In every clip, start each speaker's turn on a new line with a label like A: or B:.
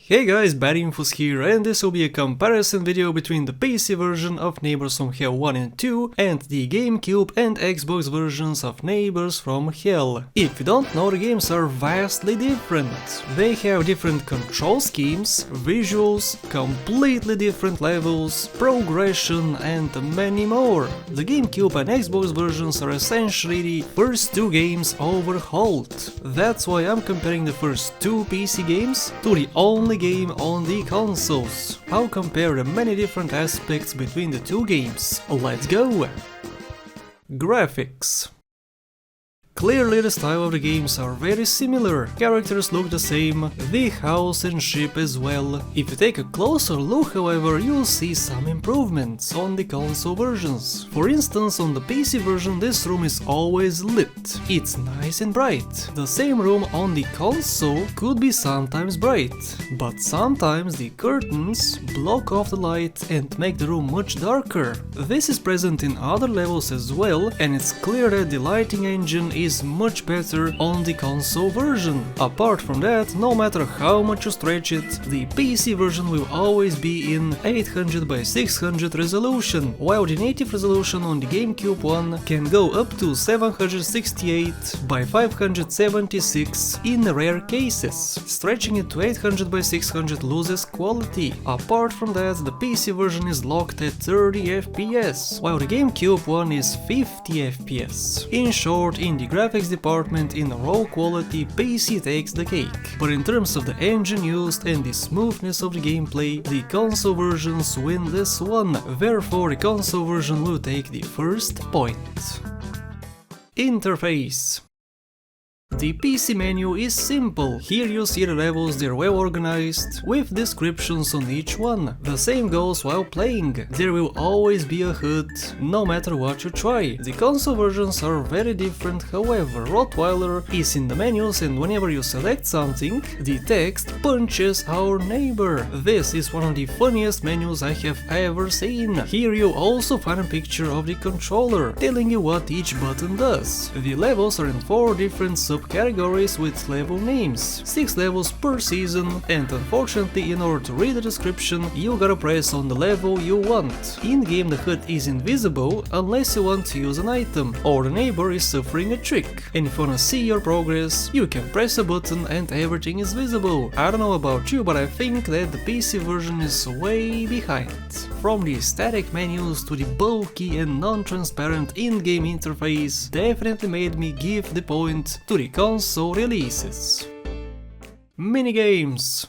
A: Hey guys, Badinfos here, and this will be a comparison video between the PC version of Neighbours From Hell 1 and 2 and the Gamecube and Xbox versions of Neighbours From Hell. If you don't know, the games are vastly different. They have different control schemes, visuals, completely different levels, progression and many more. The Gamecube and Xbox versions are essentially the first two games overhauled. That's why I'm comparing the first two PC games to the only game on the consoles. I'll compare the many different aspects between the two games. Let's go! Graphics. Clearly the style of the games are very similar, characters look the same, the house and ship as well. If you take a closer look, however, you'll see some improvements on the console versions. For instance, on the PC version this room is always lit, it's nice and bright. The same room on the console could be sometimes bright, but sometimes the curtains block off the light and make the room much darker. This is present in other levels as well, and it's clear that the lighting engine is much better on the console version. Apart from that, no matter how much you stretch it, the PC version will always be in 800 by 600 resolution, while the native resolution on the Gamecube one can go up to 768 by 576 in rare cases. Stretching it to 800 by 600 loses quality. Apart from that, the PC version is locked at 30 FPS, while the Gamecube one is 50 FPS. In short, in the graphics department in raw quality, PC takes the cake. But in terms of the engine used and the smoothness of the gameplay, the console versions win this one, therefore the console version will take the first point. Interface. The PC menu is simple. Here you see the levels, they're well organized, with descriptions on each one. The same goes while playing. There will always be a HUD, no matter what you try. The console versions are very different, however, Rottweiler is in the menus and whenever you select something, the text punches our neighbor. This is one of the funniest menus I have ever seen. Here you also find a picture of the controller, telling you what each button does. The levels are in 4 different subcategories with level names, 6 levels per season, and unfortunately in order to read the description you gotta press on the level you want. In-game the HUD is invisible unless you want to use an item, or the neighbor is suffering a trick, and if you wanna see your progress, you can press a button and everything is visible. I don't know about you, but I think that the PC version is way behind. From the static menus to the bulky and non-transparent in-game interface definitely made me give the point to the console releases. Minigames.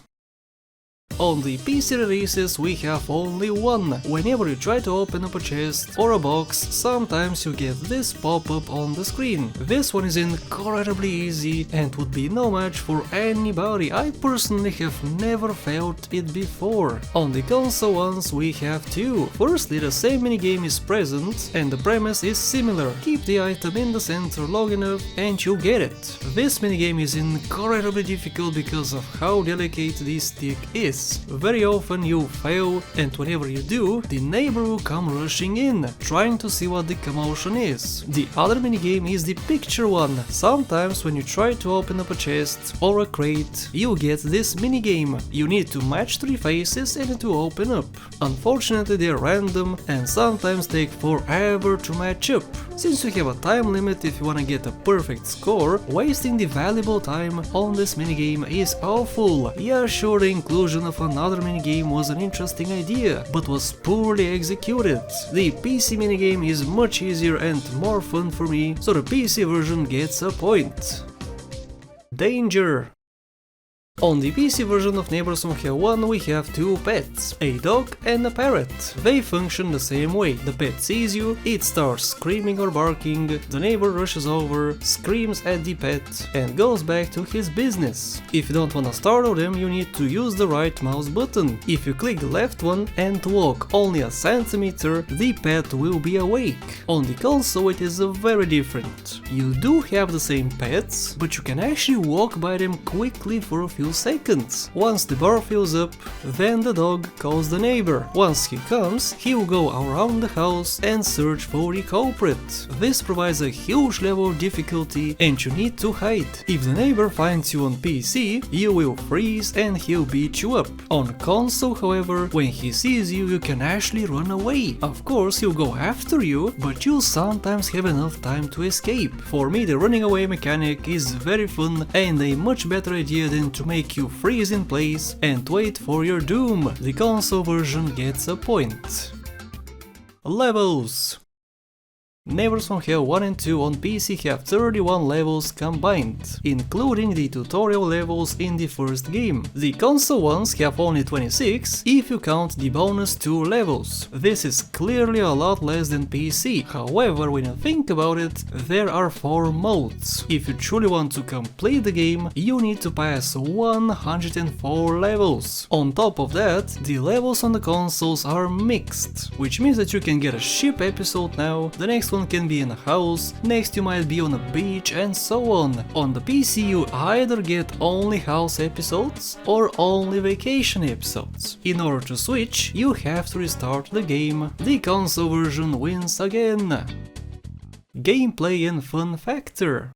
A: On the PC releases we have only one. Whenever you try to open up a chest or a box, sometimes you get this pop-up on the screen. This one is incredibly easy and would be no match for anybody. I personally have never felt it before. On the console ones we have two. Firstly, the same minigame is present and the premise is similar. Keep the item in the center long enough and you get it. This minigame is incredibly difficult because of how delicate this stick is. Very often you fail, and whenever you do, the neighbor will come rushing in, trying to see what the commotion is. The other minigame is the picture one. Sometimes when you try to open up a chest or a crate, you get this minigame. You need to match 3 faces and to open up. Unfortunately they're random and sometimes take forever to match up. Since you have a time limit if you wanna get a perfect score, wasting the valuable time on this minigame is awful. Yeah, sure, the inclusion of another minigame was an interesting idea, but was poorly executed. The PC minigame is much easier and more fun for me, so the PC version gets a point. Danger. On the PC version of Neighbours From Hell 1 we have 2 pets, a dog and a parrot. They function the same way. The pet sees you, it starts screaming or barking, the neighbor rushes over, screams at the pet and goes back to his business. If you don't wanna startle them, you need to use the right mouse button. If you click the left one and walk only a centimeter, the pet will be awake. On the console it is very different. You do have the same pets, but you can actually walk by them quickly for a few few seconds. Once the bar fills up, then the dog calls the neighbor. Once he comes, he will go around the house and search for the culprit. This provides a huge level of difficulty and you need to hide. If the neighbor finds you on PC, you will freeze and he'll beat you up. On console, however, when he sees you, you can actually run away. Of course, he'll go after you, but you'll sometimes have enough time to escape. For me, the running away mechanic is very fun and a much better idea than to make you freeze in place and wait for your doom. The console version gets a point. Levels. Neighbours From Hell 1 and 2 on PC have 31 levels combined, including the tutorial levels in the first game. The console ones have only 26 if you count the bonus 2 levels. This is clearly a lot less than PC. However, when you think about it, there are 4 modes. If you truly want to complete the game, you need to pass 104 levels. On top of that, the levels on the consoles are mixed, which means that you can get a ship episode now, the next one can be in a house, next you might be on a beach, and so on. On the PC you either get only house episodes or only vacation episodes. In order to switch, you have to restart the game. The console version wins again. Gameplay and fun factor.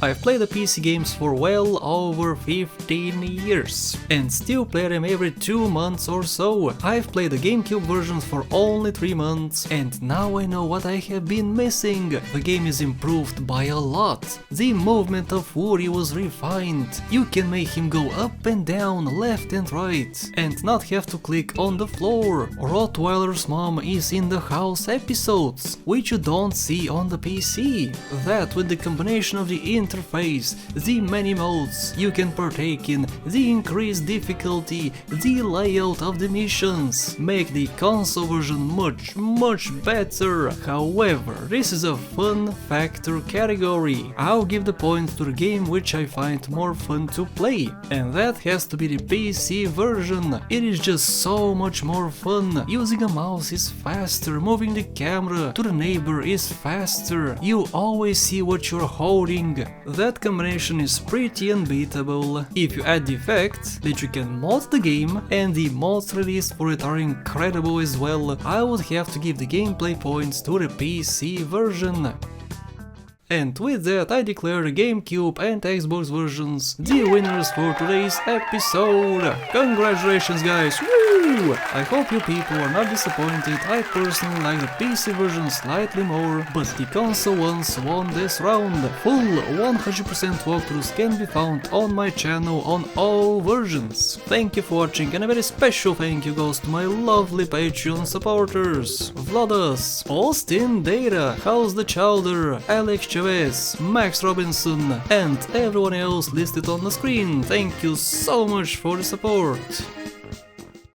A: I've played the PC games for well over 15 years and still play them every 2 months or so. I've played the Gamecube versions for only 3 months and now I know what I have been missing. The game is improved by a lot. The movement of Woody was refined. You can make him go up and down, left and right, and not have to click on the floor. Rottweiler's mom is in the house episodes, which you don't see on the PC. That with the combination of the interface, the many modes you can partake in, the increased difficulty, the layout of the missions, make the console version much better. However, this is a fun factor category. I'll give the point to the game which I find more fun to play, and that has to be the PC version. It is just so much more fun. Using a mouse is faster, moving the camera to the neighbor is faster, you always see what you're holding. That combination is pretty unbeatable. If you add the fact that you can mod the game, and the mods released for it are incredible as well, I would have to give the gameplay points to the PC version. And with that, I declare the GameCube and Xbox versions the winners for today's episode. Congratulations guys! Woo! I hope you people are not disappointed. I personally like the PC version slightly more, but the console ones won this round. Full 100% walkthroughs can be found on my channel on all versions. Thank you for watching, and a very special thank you goes to my lovely Patreon supporters: Vladas, Austin Data, House the Chowder, Alex Chavez, Max Robinson, and everyone else listed on the screen. Thank you so much for the support.